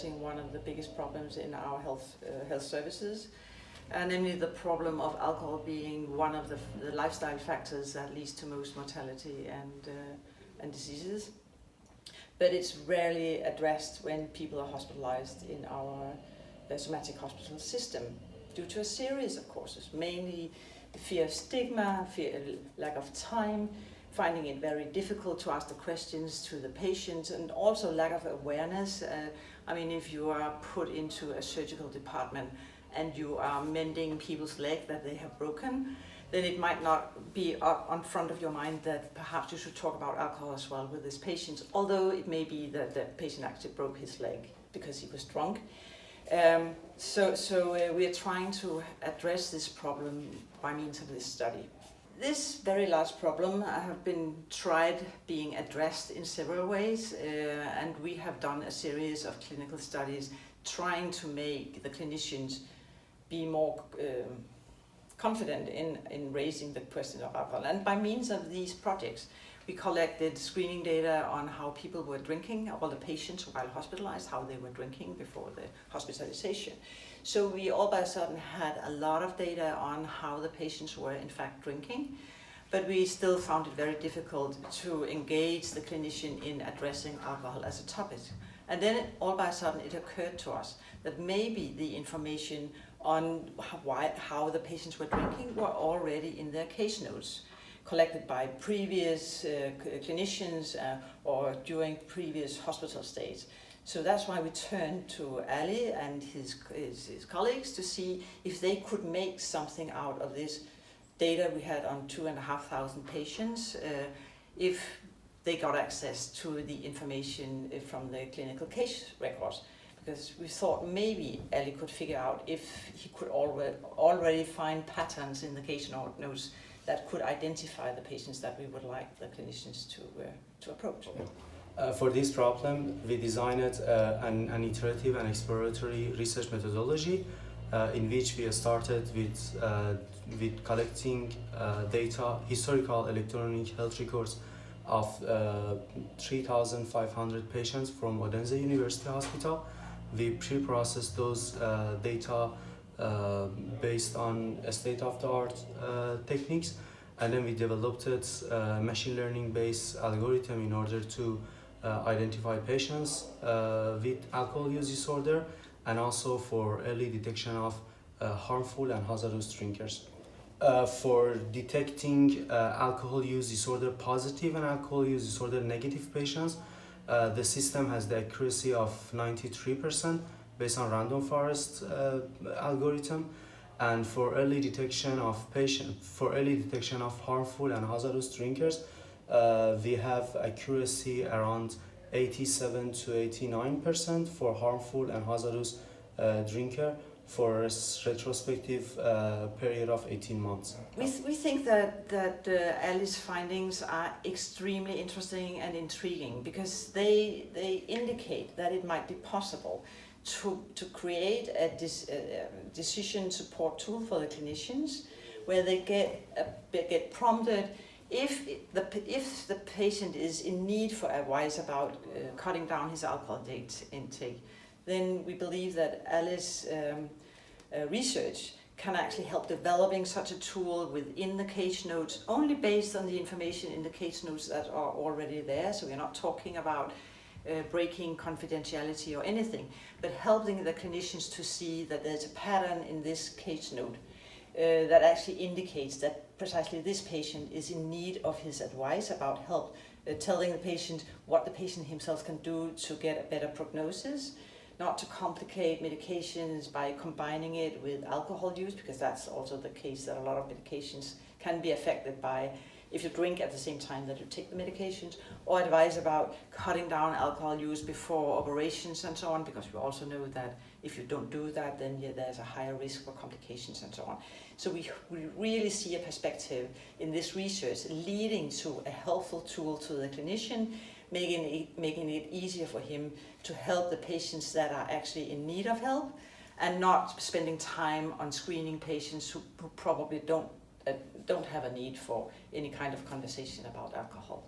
addressing one of the biggest problems in our health services, namely the problem of alcohol being one of the lifestyle factors that leads to most mortality and diseases. But it's rarely addressed when people are hospitalized in our somatic hospital system due to a series of causes, mainly the fear of stigma, lack of time, finding it very difficult to ask the questions to the patients, and also lack of awareness. I mean, if you are put into a surgical department and you are mending people's leg that they have broken, then it might not be up on front of your mind that perhaps you should talk about alcohol as well with this patient, although it may be that the patient actually broke his leg because he was drunk. So we are trying to address this problem by means of this study. This very large problem have been tried being addressed in several ways, and we have done a series of clinical studies trying to make the clinicians be more confident in raising the question of alcohol. And by means of these projects, we collected screening data on how people were drinking, all the patients while hospitalized, how they were drinking before the hospitalization. So we all by a sudden had a lot of data on how the patients were in fact drinking, but we still found it very difficult to engage the clinician in addressing alcohol as a topic. And then all by a sudden it occurred to us that maybe the information on how the patients were drinking were already in their case notes, collected by previous clinicians or during previous hospital stays. So that's why we turned to Ali and his colleagues to see if they could make something out of this data we had on 2,500 patients, if they got access to the information from the clinical case records. Because we thought maybe Ali could figure out if he could already find patterns in the case notes that could identify the patients that we would like the clinicians to approach. For this problem, we designed an iterative and exploratory research methodology in which we started with collecting data, historical electronic health records of 3,500 patients from Odense University Hospital. We pre-processed those data based on state-of-the-art techniques, and then we developed a machine learning based algorithm in order to identify patients with alcohol use disorder and also for early detection of harmful and hazardous drinkers. For detecting alcohol use disorder positive and alcohol use disorder negative patients, the system has the accuracy of 93% based on random forest algorithm, and for early detection of harmful and hazardous drinkers, we have accuracy around 87 to 89% for harmful and hazardous drinker for a retrospective period of 18 months. We think that Ali's findings are extremely interesting and intriguing because they indicate that it might be possible to create a decision support tool for the clinicians where they get prompted if the patient is in need for advice about cutting down his alcohol intake. Then we believe that Ali's research can actually help developing such a tool within the case notes, only based on the information in the case notes that are already there. So we're not talking about breaking confidentiality or anything, but helping the clinicians to see that there's a pattern in this case note that actually indicates that precisely this patient is in need of his advice about help, telling the patient what the patient himself can do to get a better prognosis, not to complicate medications by combining it with alcohol use, because that's also the case that a lot of medications can be affected by if you drink at the same time that you take the medications, or advice about cutting down alcohol use before operations and so on, because we also know that if you don't do that, then there's a higher risk for complications and so on. So we really see a perspective in this research leading to a helpful tool to the clinician, making it easier for him to help the patients that are actually in need of help, and not spending time on screening patients who probably don't have a need for any kind of conversation about alcohol.